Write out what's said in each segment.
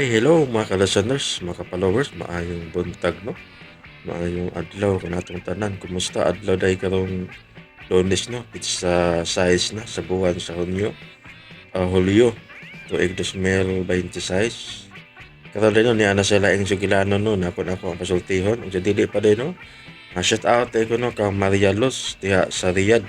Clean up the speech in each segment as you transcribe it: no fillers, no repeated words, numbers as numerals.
Hi, hello mga ka-listeners, mga ka-followers, maayong buntag no. Maayong adlaw kanatong tanan. Kumusta adlaw day karong Lunes no? It's size na sa buwan sa Hulyo, tuig 2026. Karon din no ni ana sila ang sugilano no nako ang pasultihon. Ug dili pa din no. Shout out ko no ka Maria Luz diha sa Riyadh.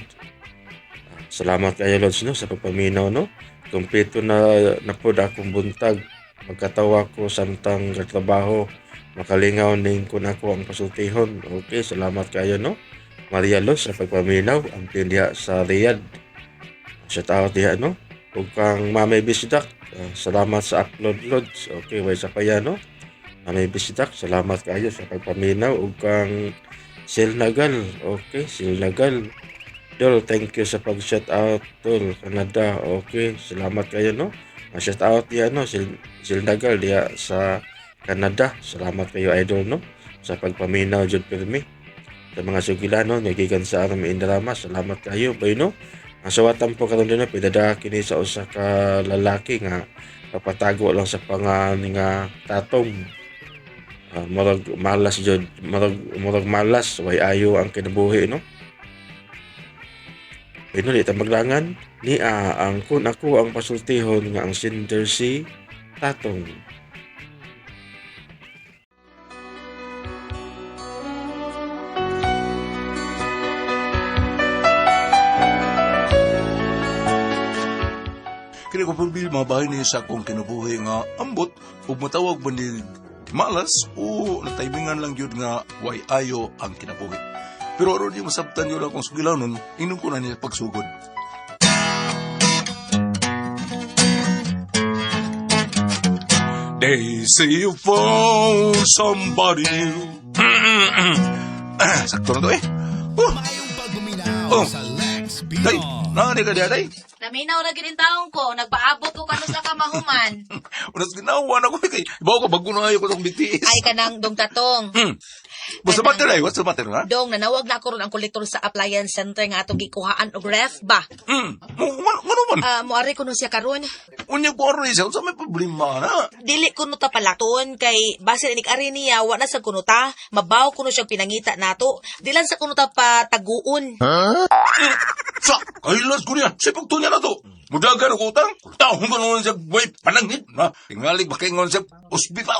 Salamat kayo Lods no sa pagpaminaw no. Kumpleto na pod akong buntag. Magkatawa ko samtang trabaho, makalingaw ning kun ako ang pasultihon. Okay, salamat kayo no. Maria Luz sa pagpaminaw ang diha sa Riyadh. Shout out diha no. Ug kang Mamay Bisdak, salamat sa upload Lods. Okay, way sa kaya no. Mamay Bisdak, salamat kayo sa pagpaminaw. Ug kang Silnagal, okay, Silnagal. Dol, thank you sa pag-shout out Dol, Canada. Okay, salamat kayo no. Shout out diya no, Silnagal diya sa Canada. Salamat kayo idol no sa pagpaminaw jud pirmi. Sa mga sugilano nagikan sa aram Indarama, salamat kayo bay no. Ang sawatan po karon dinho pidada kini sa usa ka lalaki nga papatago lang sa pangalan nga Tatong. Murag malas jud, murag malas way ayo ang kinabuhi no. Ino di maglangan ni ang kun ako ang pasultihon nga ang sender si Tatong. Kini ko pagbil mabahay niya sa akong kinabuhi nga ambot ug matawag ba ni malas o natimingan lang yun nga way ayo ang kinabuhi. Pero aron di masabtan yun akong sugilanon, inom ko na niya pagsugod. They say you found somebody new. Sakto na to eh. Mayong pagbuminaw sa Lex Day, Beyond. nani ka day? Laminaw na ginin taong ko, nagpaabot ko kano sa kamahuman. Unas ginawa na ko kay ibaw ko bago na ayo ko tong BTS. Ay kanang dong tatong. What's the matter ay? What's the matter ha? Dong, nanawag na ako ron ang kolektor sa appliance center nga atong gikuhaan og ref ba? Ano man? Muari ko no siya karon. Unya ko rin siya, sa may problema na. Dili ko no ta palaton kay base inig ari niya wa na sa kuno ta, mabaw ko no siyang pinangita nato. Dilan sa kuno ta pa taguon. Sa, kailas ko niya, siya pagtunya na to. Mudagan ako utang, taong ka naman siya, way, panangit, na. Tingalig, bakaingon siya, ospita.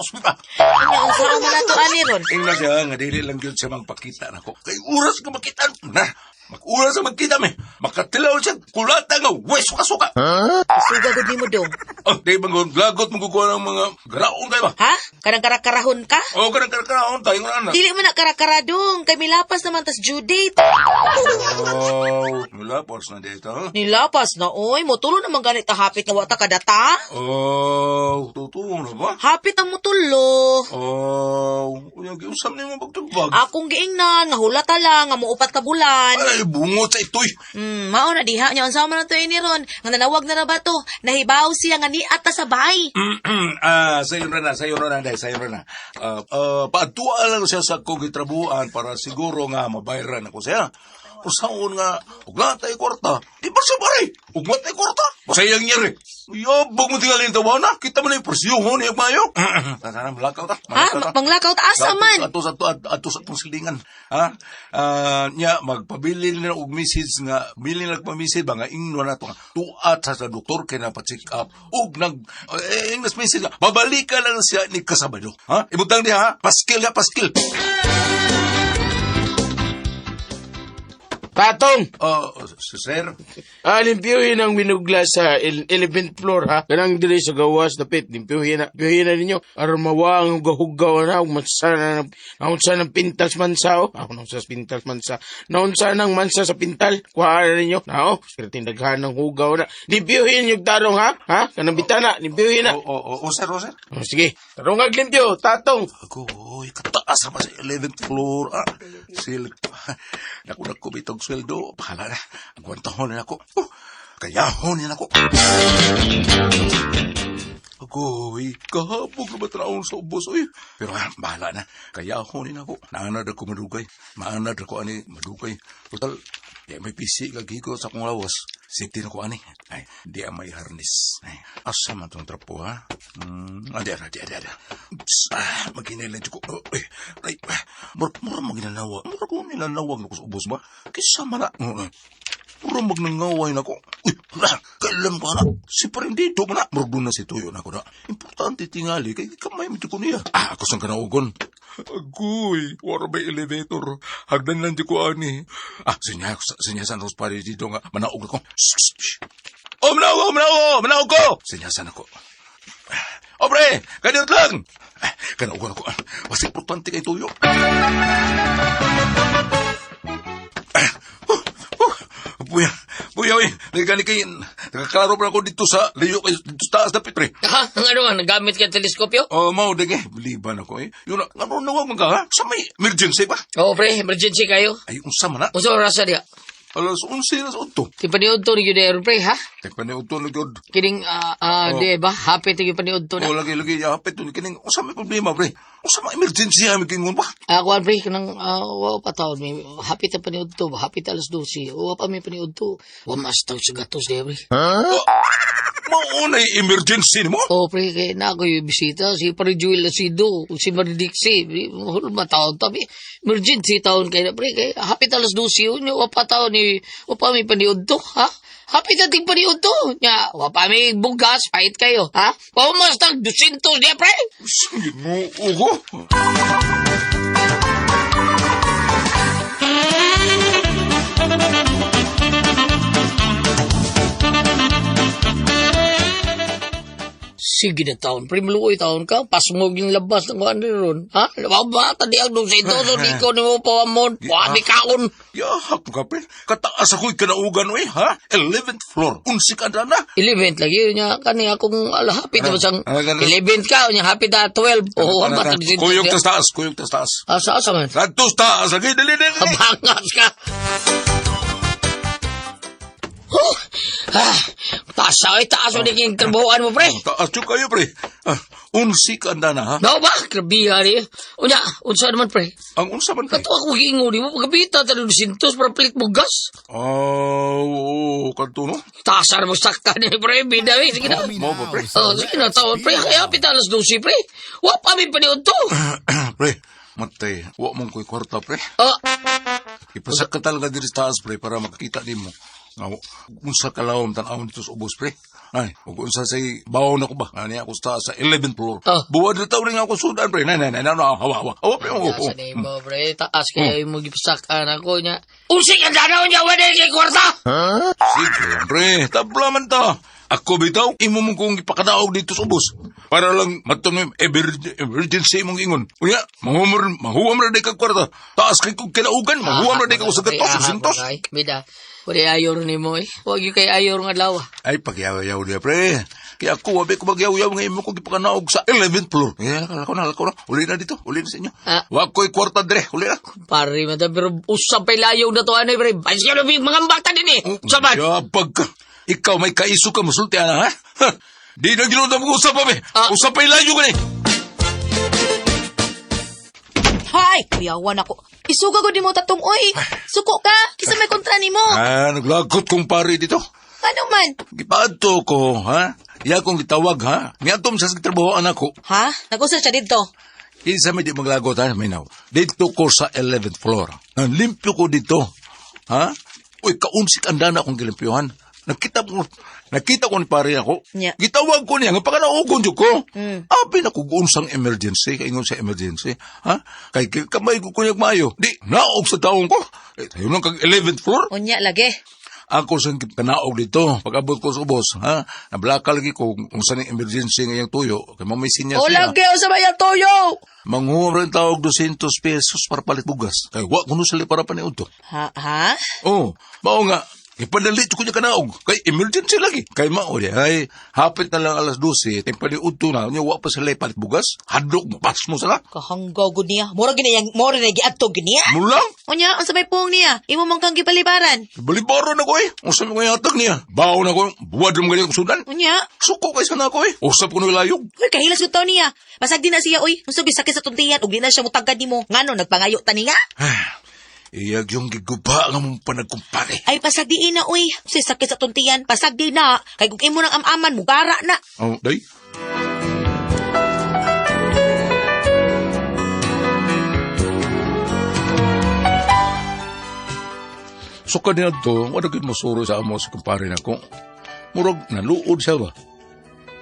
Anya unsa man nato ani ron? Ingna siya, nga dili lang yun siya magpakita na ko. Kay oras ka makita, na. Mag-uras sa magkita me. Makatilaw siya, kulata nga, way, suka-suka. Suga gud nimo dong. Di ba, lagot magkukuha ng mga garaon kayo ba? Ha? Kanang karakarahon ka? Oo, kanang tayo nga na. Dili man na karakaradong, kay milapas naman tas due date. Oh, wala, pors na dito, ha? Nilapas na, oy. Motulo naman ganit ta hapit nga wata kadata. Oh, totoo na ba? Hapit ang mutulo. Oh, unya giusap ni mo pagtubag. Akong giingnan, nga hulata lang, nga muupat ka bulan. Ay, bungot sa itoy. Mao na diha, nya unsa man to ini ron. Nga nanawag na ba to? Nahibaw siya nga niat ta sa bahay. Sayo na. Paadtua lang siya sa kong gitrabuhan para siguro nga mabayaran ako siya. Usaon nga, ug natay kwarta. Di ba siya pare? Ug natay kwarta? Masayang niya rin. Yabog mo tingalin tawa na. Kita mo na yung presyuhon niya mayo. Sana malakaw ta. Ha? Manglakaw ta asa man? Ato sa itong silingan. Ha? Nya, magpabili na og message nga, bili na nagpamisid ba nga ingno na ito nga, tuat sa doktor kaya napacheck up. Ug ingnas message nga, babalikan lang siya ni kasabado. Ha? Ibutang niya ha? Paskil. Tatong! Sir? Limpyuhin ang binugla sa 11th floor, ha? Kanang dili sa gawas na pit. Limpyuhin na ninyo. Armawa ang hugaw na. Naunsa ng pintal sa mansa, o? Ako naunsa sa pintal sa mansa. Naunsa ng mansa sa pintal. Kuhaan na ninyo. Nao, sirting daghan ng hugaw na. Limpyuhin yung tarong, ha? Ha? Kanang bitana. Limpyuhin na. Sir. Sige. Tarong limpyo. Tatong. Agoy, kataas naman sa 11th floor. Silip. Naku, bitog sweldo. Bahala na. Agwantahon na ako. Kayahon na ako. Agoy, kahapog na batraon sa ubos. Pero bahala na. Kayahon na ako. Naanad ako madugay. Maanad ako ani madugay. Total, may PC kagigo sa akong lawas. safety na ko ani. Ay, di may harness. Ay, asa man tong trapo ha? Adi. Maghinailan ko. Ay, mura maginanawa. Mura ko nilalawag na ko sa ubos ba? Kisa man na. Mura magnangaway na ko. Uy, kailan ba na? Si parin dito man na. Mura doon na si Tuyo na ko na. Importante tingali. Kaya kamay mo ko niya. Ako sang kanaugon. Agoy, wala ba elevator? Hagdan lang di ko ani. Sinyasan ako pa dito nga. Manaog ako. Manaog ko! Sinyasan ako. Pre, ganyan lang. Kanaugon ako. Mas importante kay Tuyo. Buya, nagkani kayo. Nakaklaro pa ako dito sa layo kayo dito sa taas na pitre. Ha? Ang ano nga, nagamit ka ng teleskopyo? Mau dege, beliban ako eh. Yun, ano nawag mga ha? Sa may emergency ba? Oo, pre, emergency kayo. Ay, unsa man na? Unsa oras na diya? Alas 11 na sa unto. Ti paniud to ni Judeo, pre, ha? Tagpaniod to nagyod. Kining, di ba? Happy ti paniud to na. Lagi, yapit to. Kining, unsa may problema, pre? Unsa may emergency ha, may kingon ba? Ako, pre, kanang, wow, pataon, may happy ta paniud to, happy ta alas 12. Uwa pa may paniud to. Uwa mastaw sa gatos, di, pre. Maunay emergency ni mo? Oo, pre, kaya na ako yung bisita. Si Parijuel Asido, si Maridixi. Mataon tabi. Emergency taon kayo na, pre. Kaya happy ta alas 12. Uwa pa taon ni, uwa pa may paniud to, ha? Happy ta ting paniud to. Nya, uwa pa may bugas, pahit kayo, ha? Uwa mastaw 200, di, pre. Ugo? Sige na taon, pre, maluoy taon ka. Pasmog yung labas ng kuhan ron. Ha? Waba, tadi ang 200, so di ko ni mo pawamon. Wadi kaon. Yahak ka, pre. Kataas ako'y kanaugan, eh, ha? 11th floor. Unsi ka na na. 11 lagi yun niya. Kani akong alahapit. Basang ganun. 11 ka. Niya hapit na 12. Oo, ba? Kuyog tas taas. Asa man? Rantos taas. Lagi, dali. Abangas ka. Taas mo din yung trabuhan mo, pre. Taas yung kayo, pre. Unsi ka na na, ha? Daw ba? Krabihan eh. Unya, unsa naman, pre? Ang unsa man, pre? Kato ako hingo ni mo. Pagkabita, tanong 200 para palit mo gas. Oo, kanto, no? Tasar mo sakta ni, pre. Bida, eh. Sige na. Mo ba, pre? Sige na, tawad, pre. Kaya pita alas 12, pre. Wap kami paniod to. Pre, matay. Huwag mong ko'y kwarta, pre. Ipasak ka talaga diri sa taas, pre, para makakita din mo. Unsa kalawom tan-awon dito sa ubos, pre. Ay, kung unsa say bawon ako ba? Ani ako sa taas sa 11th floor. Buwad na taon nga ako sudan, pre. Nay, hawa, pre. Sa nimo, pre. Taas kaya yung magipasakan ako niya. Usik ang danaw niya, wala kay kwarta. Sige, pre. Tabla man ta. Ako bitaw, imo mong kong ipakadaog dito sa ubos. Para lang matang emergency mong ingon. Unya, mahuwam na di ka kwarta. Taas kay kong kinaugan, mahuwam na di ka sa gatos, sintos. Bida, wala ayor ni mo eh. Huwag yung kay ayor nga lawa. Ay, pagyaw-yaw niya, pre. Kaya ako, wabi ko magyaw-yaw nga imo kong ipakanaog sa 11th floor. Yeah, kalako na. Uli na dito, uli na sa inyo. Wag ko'y kwarta dire, uli na. Pari, madam, pero usap pa layaw na to, ano, pre. Bayos ka na mga bata din eh. Sabat. Yabag ka. Ikaw may kaiso ka, masulti ana, ha? Di na ginunod mo usap pa, be. Usap pa ilayo ka ni. Hay! Kuyawan ako. Isuga ko di mo tatong, oy. Suko ka. Kisa may kontra ni mo. Naglagot kong pari dito. Ano man? Gipato ko, ha? Iya kong gitawag, ha? Miyatom sa trabahoan ako. Ha? Nag-usap siya dito. Isa may di maglagot, ha? Minaw. Dito ko sa 11th floor. Limpyo ko dito. Ha? Uy, kaunsik ang dana akong gilimpyohan. Nakita ko ni pare ako. Yeah. Gitawag ko niya, nga pagkanaogon ko. Abi na kugunsang emergency, kaingon sa emergency. Ha? Kay kamay ko kunyag mayo. Di, naog sa taong ko. Tayo lang kag 11th floor. Unya, lagi. Ako sa kanaog dito, pag-abot ko sa ubos, ha? Nablaka lagi ko kung saan yung emergency ngayong tuyo. Kaya mamay sinya O siya. lagi, o sa maya toyo. Manghuram rin tawag 200 pesos para palit bugas. Kaya wak kuno sali para paniud to. Ha? Oo, mao nga. Ipadalit ko niya kanaog. Kay emergency lagi. Kay mao di ay hapit na lang alas 12. Tempaliud to na. Nya wa pa sila palit bugas. Hadlok mo. Pas mo sila. Kahanggaw gud niya. Mura na giadto gud niya. Mulang. Unya, ang sabay pong niya. Imo man kang gipalibaran. Balibaro na ko eh. Usap ko yung hatag niya. Bawo na ko. Buwad ng ganyan sudan. Unya. Suko kay sana ko eh. Usap ko ng layog. Uy, kahilas ko taon niya. Basag din na siya, uy. Kung sabi sakit sa tuntiyan, ug di na siya mutagad ni mo. Ngano, nagpangayo tani nga? Iyag yung giguba nga mong panagkumpare. Ay, pasagdiin na, uy. Si sakit sa tuntiyan, pasagdi na. Kay kung imo ng amaman, mugara na. Oh, day. So kanina to, wala gid mo suro sa amo sa kumpare na ko. Murag naluod siya ba?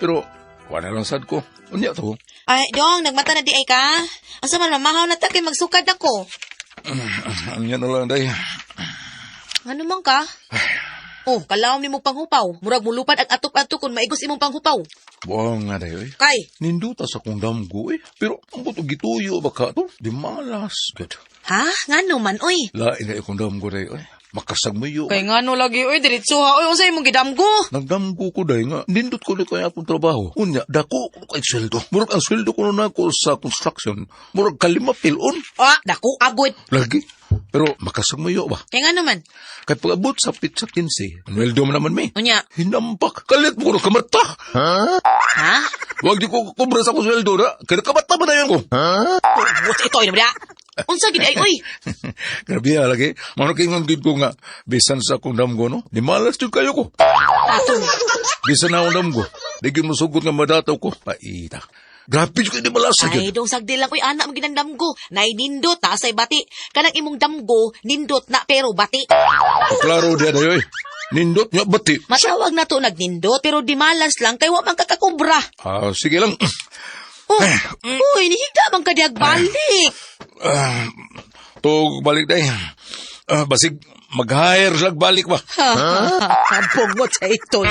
Pero, wala lang sad ko. Unya to. Ay, dong, nagmata na di ay ka. Asa man mamahaw na ta kay magsukad na ko. Anya na lang, day. Ano man ka? Oh, kalawom ni mo panghupaw. Murag mulupad ang atop-atop kung maigos imong panghupaw. Buang nga, day, oy. Kay, Ninduta sa kong damgo, eh. Pero, ang buto gituyo ba ka to? Di malas. Good. ha? Ngano man, uy. Lain na akong damgo, day, oy. Makasagmayo. Kay ngano lagi, uy, diretso ha. Uy, unsay imong gidamgo? Nagdamgo ko day nga, nindot ko na kaya akong trabaho. Unya, dako ko kay sweldo. Murag ang sweldo ko na ako sa construction. Murag kalima pilon. Ah, dako, agod. Lagi. Pero makasagmayo ba? Kay ngano man? Kay pag-abot sa pizza 15, sweldo mo naman may. Unya, Hinampak. Kalit mo ko na kamata. ha? Huwag di ko kubra sa akong sweldo na. Kaya kamata ba na yan ko? What's ito, ina ba? Unsa gid ay, uy? Grabe lagi. Mano kay ngangid ko nga, bisan sa akong damgo, no? Di malas yung kayo ko. Aton. Bisan na akong damgo. Di gyud masugot nga madataw ko. Paita. Grabe yung kayo di malas Ay, agad. dong sagdi lang, uy, anak mo ginandamgo. Nay nindot, taasay bati. Kanang imong damgo, nindot na pero bati. Klaro di na yoy. Nindot niya bati. Matawag na to nagnindot, pero di malas lang, kay wa man kakakubra. Sige lang. Oh, uy, nihigda man ka diag balik. Tug balik day. Basig mag-hire slag balik ba? Bungot sa ito.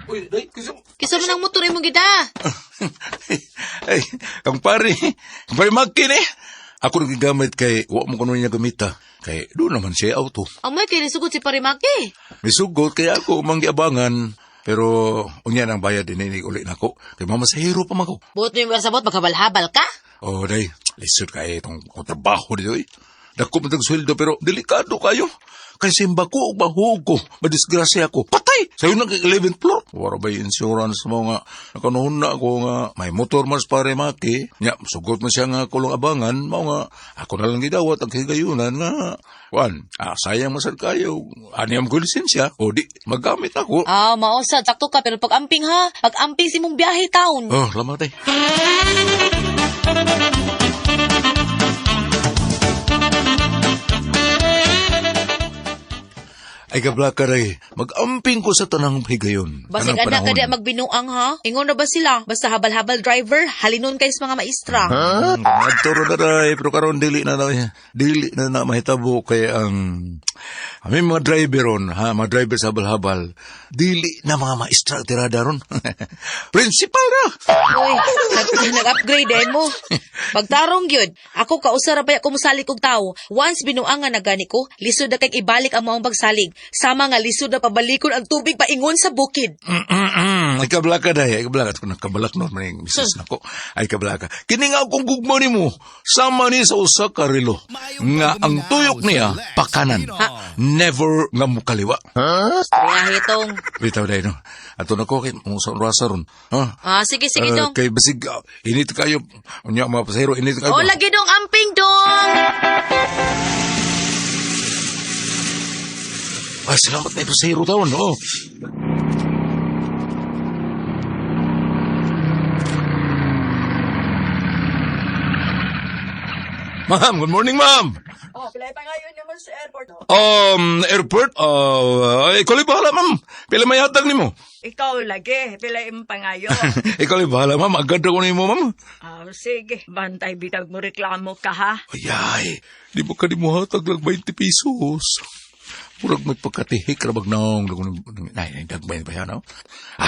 Uy, day, kasi... Kisa man ang motor imong gida. Ay, kang pare Magkin eh. Ako nagigamit kay, wa mo kuno niya gamita. Kay, doon naman siya auto. Amay kay nisugod si Parimaki. May sugot kaya ako manggiabangan. Pero, unya nang bayad din uli na ako. Kay mamasahiro pa man ko. Buot mo yung sabot, magkabalhabal ka. Oh, day, lisod kaya itong trabaho dito eh. Dako man tag sweldo pero delikado kayo. Kay simba ko, bahog ko, madisgrasya ako. Patay! Sa'yo nang 11th floor. Wala ba yung insurance mo nga? Nakanuhon na ako nga, may motor mas pare maki. Nya, sugot mo siya nga kulong abangan. Mao nga, ako na lang gidawat ang higayunan nga. Sayang masal kayo. Aniyam ko lisensya. O di, magamit ako. Ah, mausad, sakto ka, pero pag-amping ha. Pag-amping si mong biyahe taon. Oh, lamat eh. Ay kablaka ray, mag-amping ko sa tanang higayon. Basig anak ka di magbinuang ha. Ingon na ba sila? Basta habal-habal driver, halinon kayo sa mga maestra. Nagturo na ray, pero karon dili na mahitabo kay ang aming mga driver ron, mga driver sa habal-habal, dili na mga maestra tirada ron. Principal na. Uy, nag-upgrade din mo. Pagtarong yun, ako kausara pa ako musalig og tao. Once binuangan na gani ko, lisod na kay ibalik ang mga pagsalig. Sama nga lisod na pabalikon ang tubig paingon sa bukid. Ay kablaka day, ay kablaka. Kung nakabalak nun, maning misis na ko. Ay kablaka. Kini nga akong gugma ni mo, sama ni sa usa ka relo. Nga ang tuyok niya, pakanan. Never nga mukaliwa. Kaya hitong. Bitaw day no. Ato na ko, kay mong rasa ron. Sige dong. Kay basig, init kayo. Unya mga pasahero, init kayo. O, lagi dong amping dong. Ay, salamat na pasahero taon, no? Ma'am, good morning, ma'am. Oh, pilay pa ngayon naman sa airport. Oh. Airport? Ikaw lang bahala, ma'am. Pila may hatag ni mo? Ikaw lagi, pilay mo pa ngayon. Ikaw lang bahala, ma'am. Agad ako ni mo, ma'am. Sige, bantay bitag mo reklamo ka ha. Ay, di mo hatag lang 20 pesos. Murag may pagkatihik na bagnaong. Ay, dagbayin pa yan, no?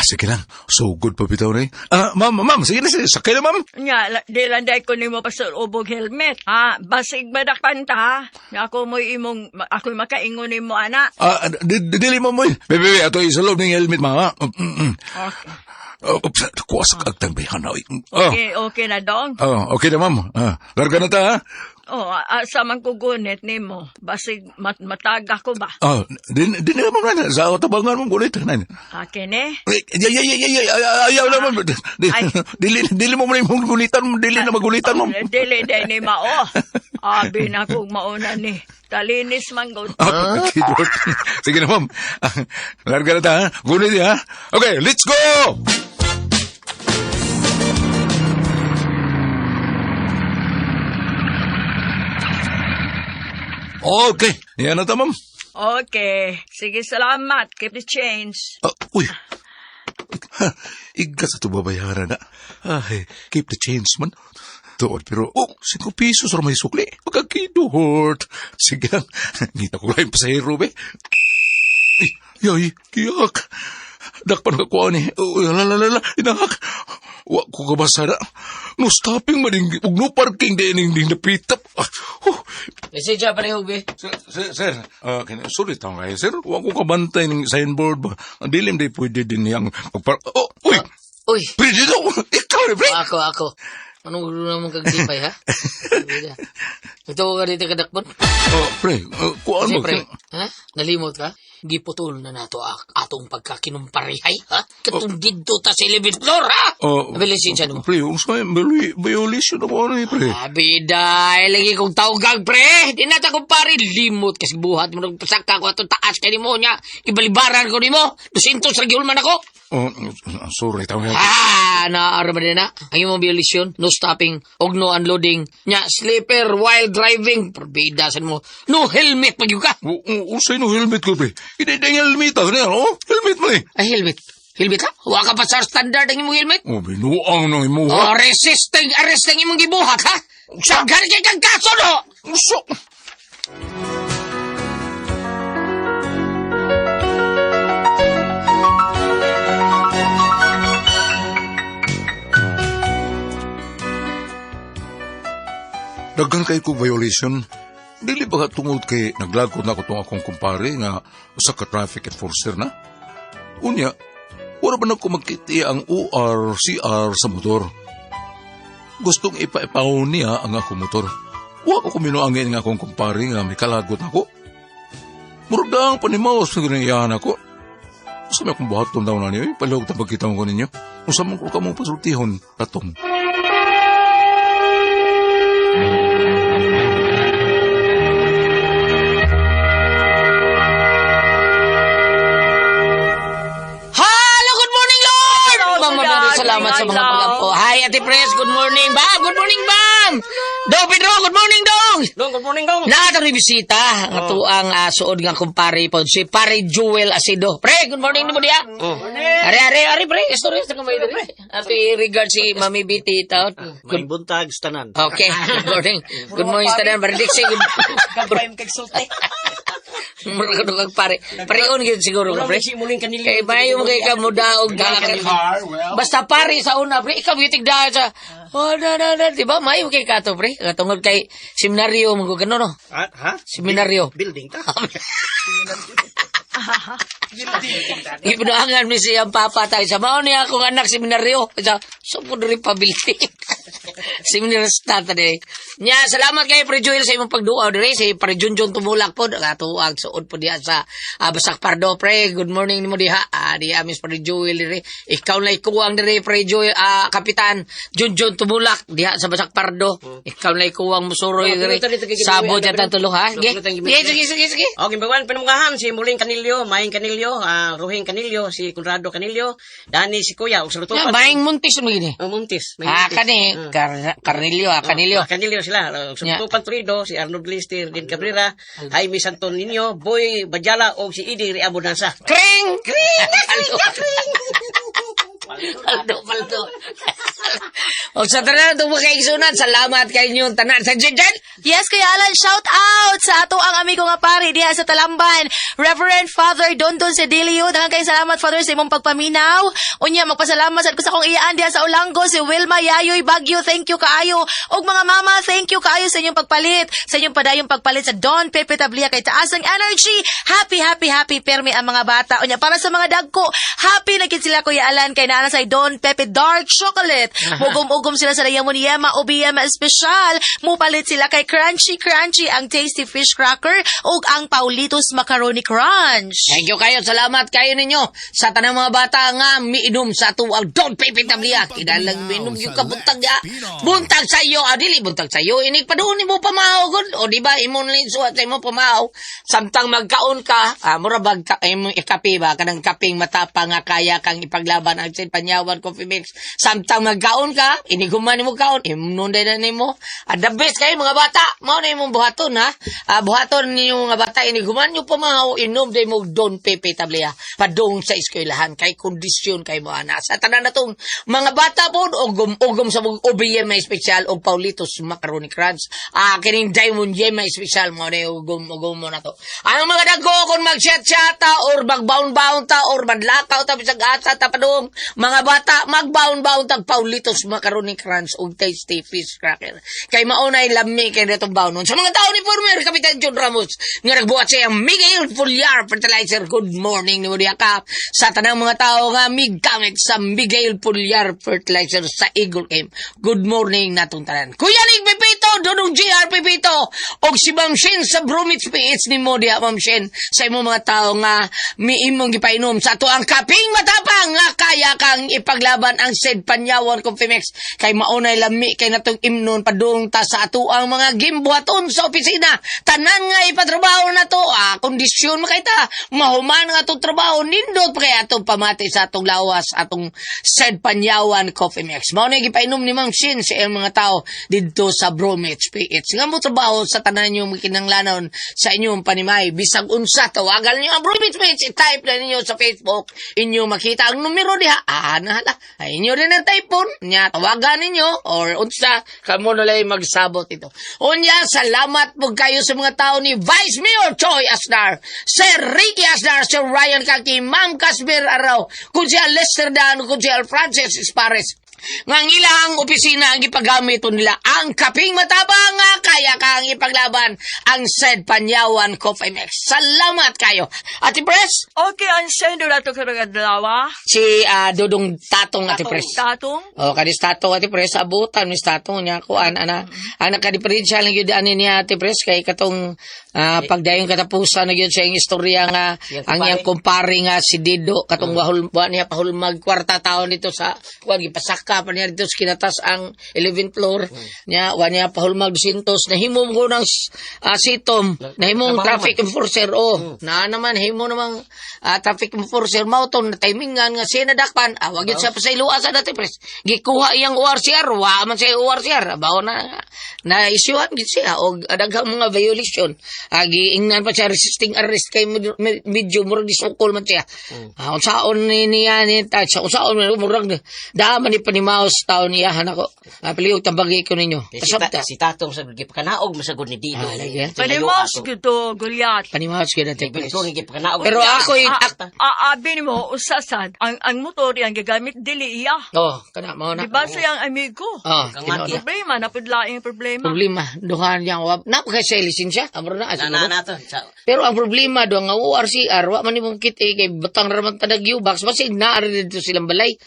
Sige lang. So good pa bitaw na eh. Ma'am, sige na, sakay na, ma'am. Nya, di landay ko nimo pa sa ubog helmet. Basig badakpan ta ha. Ako makaingon nimo ana. Dili mo mo. Bebe, ato isa loob ng helmet, mga. Okay. Kuwas ka agtang bayhan na. Okay na dong. Okay na, ma'am. Larga na ta, ha? Asa man ko gunit nimo. Basig mataga ko ba? Di na naman na. Sa tabangan mong gulit. Akin eh. Ayaw naman. Dili mo muna yung gulitan mo. Dili na magulitan mo. Dili day ni Mao. Abi na kong mauna ni. Talinis man go. Sige na, ma'am. Larga na ta, ha? Gunit, ha? Okay, let's go! Okay, yan na ta, ma'am. Okay. Sige, salamat. Keep the change. Uy. Iga sa ito babayaran na. Ay, keep the change man. Tuod, pero, 5 pesos ra may sukli. Magkakiduhort. Sige lang. Ngita ko lang yung pasahero, be. Ay, yay, kiyak. Dakpan ka kuha ni. Inahak. Wa ko kabasa na. No stopping mading, ug no parking din ding napitap. Kasi dyan pareho, be. Sir, sorry taong kayo, sir. Wa ko kabantay ng signboard ba. Ang dilim di pwede din niyang uy! Uy, Pwede daw! Ikaw ni pre! ako. Anong gulo naman kagdipay, ha? Ito ka dito kadakpon. Pre, kuhaan Kasi mo. pre, ha? Nalimot ka? Giputol na nato atong pagkakinumparihay, ha? Katong dito ta sa 11th floor, ha? Abilisin siya mo. Pre, unsay violation ako ni pre. Abiday, lagi kong tawag, pre. Di na ta kumpari, limot kasi buhat mo nagpasaka ko atong taas kay mo niya. Ibalibaran ko ni mo. 200 ragyul man ako. Sorry taong kayo. Naara ba din na? Ang imong violasyon, no stopping, og no unloading, nya sleeper while driving, perbidasan mo, no helmet pag ka. Unsay no helmet ko pre. Hindi yung helmet ako niya, helmet mo eh. Ay, helmet. Helmet ha? Huwag ka pa sa standard ang imong helmet. Binuang nang imo. Resisting arrest ang imong gibuhat, ha? Saghan kay kang kaso, no? Daghan kay ko violation. Dili ba ka tungod kay naglagod na ko tong akong kumpare nga usa ka traffic enforcer na? Unya, wala ba na ko magkiti ang ORCR sa motor? Gustong ipaipaw niya ang akong motor. Wa ko minuangin nga akong kumpare nga may kalagot ako. Murag panimawas na ganayan ako. Sa may akong buhaton daw na niyo, palawag na pagkita ko ninyo. Kung sa mong ka mong pasultihon, ratong. Salamat sa mga pag-apo. Hi, Ate Pres. Good morning, Bam. Good morning, Bam. Dong, Pedro. Good morning, Dong. Dong, good morning, Dong. Natang bisita. Nga to ang suod nga kumpare po. Si Pare Jewel Asido. Pre, good morning mo diya. Ari, pre. Story sa kamay dali. Happy regard si Mami Biti. May buntag stanan. Okay, good morning. Good morning, Stanan. Bardiksi. Kapayam kag sulti. Mura ka kag pare. Pareon gyud siguro ka, pre. Simuling kanila. Kay bayo mo kay kamudaog basta pare sa una, pre. Ikaw bitig dahil sa diba? Mayo kay kato, pre. Katungod kay seminaryo mo gano, no? Ha? Seminaryo. Building ta. Ipunaangan mi siyang papa tayo sa mao niya akong anak seminaryo. So po rin pabiliti. Seminarista tadi. Nya, salamat kay Pre Joel sa imong pagduaw dire. Si Pre Junjun tumulak po. Katuag suod po diha sa Basak Pardo, pre. Good morning nimo diha. Di amis Pre Joel dire. Ikaw na ikuwang dire, Pre Joel, Kapitan Junjun tumulak diha sa Basak Pardo. Ikaw na ikuwang musuroy dire. Sabot yata tulo, ha? Sige. Okay, bawan panunggahan si Muling Kanilyo, Maing Kanilyo, Ruhing Kanilyo, si Conrado Kanilyo, Dani si Kuya, ug salutupan. Maing muntis mo gini. Muntis. Kani, Carnilio, Canilio. Kanilyo sila. Salutupan Trido, si Arnold Lister, Din Cabrera, Jaime Santon Niño, Boy Bajala, o si Idi Riabonanza. Kring! Paldo. O sa tanan itong mga kaigsunan, salamat kayo inyong tanan. Sa Jen? Yes, Kuya Alan, shout out sa ato ang amigo nga pari diha sa Talamban. Reverend Father Dondon Sedilio, daghang kayong salamat Father sa imong pagpaminaw. Unya magpasalamat sad ko sa akong iyaan diha sa Ulango, si Wilma Yayoy Bagyo, thank you kaayo. Og mga mama, thank you kaayo sa inyong pagpalit, sa inyong padayong pagpalit sa Don Pepe Tablia kay taas ang energy. Happy permi ang mga bata. Unya para sa mga dagko, happy na gid sila Kuya Alan kay naa sa Don Pepe Dark Chocolate. Ugom sila sa Rayamon Yema o Biyema Special. Mupalit sila kay Crunchy ang Tasty Fish Cracker ug ang Paulitos Macaroni Crunch. Thank you kayo. Salamat kayo ninyo sa tanang mga bata nga miinom sa tuwag Don Pepe Tablia. Kidalang miinom yung kabuntag ya. Buntag sa iyo. Dili buntag sa iyo. Inig pa doon mo pamahaw. O di ba? Imon linsuat sa imo pamahaw. Samtang magkaon ka, murabag ka, imong ikapi ba? Kanang kaping matapa nga kaya kang ipaglaban ang Sid Panyawan Coffee Mix. Samtang magkaon ka, iniguman mo kaon, imunday na nimo. The best kayo mga bata. Mao na imong buhaton ha. Buhaton ninyo mga bata, iniguman nyo pamahaw, inom day mo Don Pepe Tablia. Padung sa eskwelahan, kay kondisyon kay mo ana. Sa tanan na tong mga bata po, ugom sa OBM special o Paulitos Macaroni Crunch. Kining Diamond Yema special mo na ugom mo na to. Ang mga dago kung mag-chat-chata or magbaon-baon ta or madlakaw ta bisag asa ta padung mga bata magbaon-baon ta Paulitos Macaroni Crunch o Tasty Fish Cracker. Kay maunay lami kay netong baonon. Sa mga tao ni former Kapitan John Ramos nga nagbuhat siya Miguel Puljar Fertilizer. Good morning ni Mudia Kap sa tanang mga tao nga migamit sa Miguel Puljar Fertilizer sa Eagle Camp. Good morning natong tanan. Kuya Nig Pepito, Dodong GR Pepito og si Ma'am Shen sa Bromwich PH ni Modia Ma'am Shen sa imong mga tao nga miimong gipainom sa ato ang kaping matapang nga kaya kang ipaglaban ang Sid Panyawan Confimex kay maunay lami kay natong imnon padung ta sa ato ang mga gimbuhaton sa opisina tanan nga ipatrabaho na to kondisyon makita mahuman nga atong trabaho nindot pa kay atong pamati sa atong lawas atong Sid Panyawan Coffee Mix maunay gipainom ni Ma'am Shin sa iyang mga tao didto sa Bromwich PH nga mo trabaho sa tanan niyo kinanglanon sa inyong panimay bisag unsa tawagan niyo ang Bromwich PH type na ninyo sa Facebook inyo makita ang numero diha nahala ay inyo rin ang typon nya tawagan ninyo or unsa kamo na lay magsabot ito unya salamat po kayo sa mga tao ni Vice Mayor Choi Asnar Sir Ricky Asnar Sir Ryan Kaki Ma'am Casper Araw kung si Lester Dan kung si Francis Espares nga ilang opisina ang ipagamit nila ang kaping matabang nga kaya kang ipaglaban ang Sid Panyawan Coffee Mix. Salamat kayo. Ate Pres? Okay, ang sendo na ito karagadawa. Si Dodong Tatong Ate Pres. Tatong? O, kadis Tatong Ate Pres, abutan mis Tatong niya ko anak ka-diferensya lang yun ani niya Ate Pres kay katong pagdayong katapusan na yun sa yung istorya nga ang iyang kumpare nga si Dido katong wahulma niya pahulmag kwarta taon dito sa kuwan gipasak pa niya dito sa kinatas ang 11th floor niya wa niya pahulmag 200 nahimong ko ng sitom nahimong traffic enforcer na naman himo namang traffic enforcer mao to timingan nga siya nadakpan wag yun siya pasayloa sa dati Pres gikuha iyang ORCR wa man siya ORCR bawo na isyuhan gid siya og daghang mga violation giingnan pa siya resisting arrest kay medyo murag disukol man siya unsaon niya ni unsaon murag daman ni panimaos taon niyahan ako paliw tambagi ko ninyo pasabta Si Tatong sa gipakanaog masagod ni Dino. Panimos kito, Goliath. panimaos ko na Ate Pres. Gipakanaog. Pero ako Abi mo, usasan, ang motor yung gagamit dili iya. kana mao na Diba siyang amigo? Problema, napudlaing problema. problema duhan yang na ko kay sa lisensya amro na Nato. pero ang problema do nga ORCR wa man imong kiti kay batang raman tadagyo box basig naa dito silang balay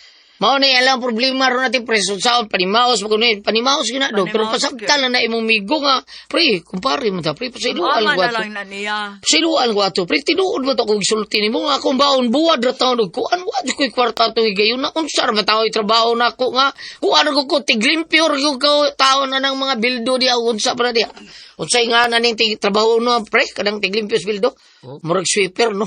mao na yan lang problema ron natin preso saon panimaos panimaos gina do pero pasabtal na imong migo nga pre kumpare mo ta pre pasiluan ko na lang na niya. siluan ko ato pre tinuod mo to kung sulti nimo nga akong baon buwad ra taon ko an wa ko kwarta to igayon na unsa ra mataw trabaho nako nga kuan ko tiglimpyo ko taon na ng mga bildo di unsa para di unsay nga naning trabaho no pre kadang tiglimpyos bildo murag sweeper no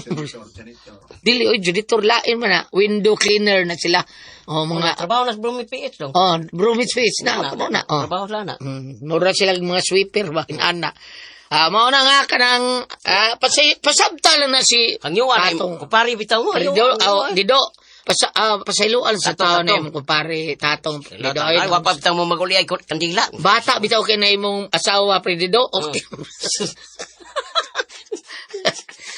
dili oy janitor lain man na window cleaner na sila mga Trabaho na sa Bromwich PH dong. Bromwich PH na Trabaho lang na. mura sila mga sweeper ba inana mao na nga kanang pasabta lang na si Ang yuwan, kupari bitaw mo. Dido pasailuan sa Tatong, taon na tatong. imong kumpare tatong Predido. Ay, wapa bitaw mo maguli ay kandila. Bata bitaw kay na imong asawa Predido. Okay.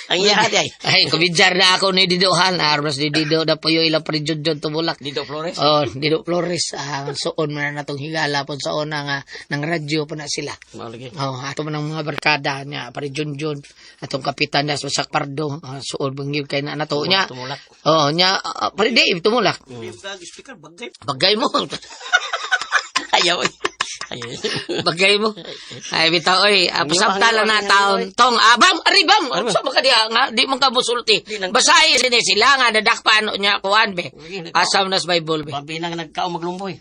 Ang iya ay. Ay, kubidyar na ako ni Didohan. Armas ni Dido na po yung ilang parijudjod tumulak. Dito Flores. Oh, Dido Flores. Suon mo na natong higala po sa una nga ng radyo po na sila. Malagi. Oh, ato man ang mga barkada niya, parijunjod. Atong kapitan na sa Pardo. Suon bang kay na nato niya. Tumulak. Oh, niya, pare Dave, tumulak. Speaker bagay. Bagay mo. Ayaw. Bagay mo. Ay, bitaw, oy. Pasamtala na taon. Tong, bam, aribam. Ano sa baka diya nga, di mong kabusulti. Basahin sila nga, dadakpan niya, kuwan, be. Asam nas Bible, be. Pabinang nagkao maglumboy.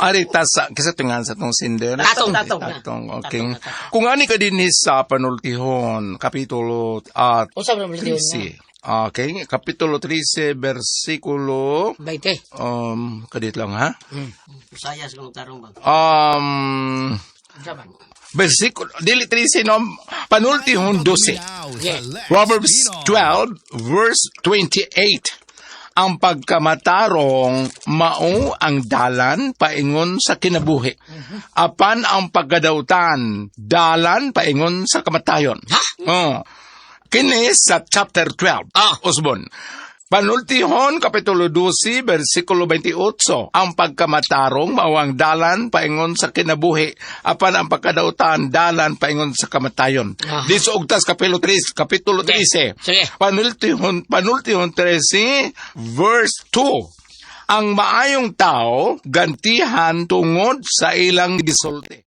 Ari tasa kasi tungan sa tong sinder. Tatong. Okay. Kung ani ka din sa panultihon kapitulo Usap na muli yun 13. Okay, kapitulo 13 versikulo Baite. kadit lang ha. Saya sa kong tarong bang. Versikulo dili 13 no panultihon 12. Yes. Proverbs 12 verse 28. Ang pagkamatarong mao ang dalan paingon sa kinabuhi. Apan ang paggadautan dalan paingon sa kamatayon. Kini sa chapter 12. Usbon. Panultihon, Kapitulo 12, versikulo 28. Ang pagkamatarong mao ang dalan paingon sa kinabuhi. Apan ang pagkadautan dalan paingon sa kamatayon. Diso ugtas Kapitulo 13. Sige. Panultihon 13, verse 2. Ang maayong tao gantihan tungod sa ilang gisulti.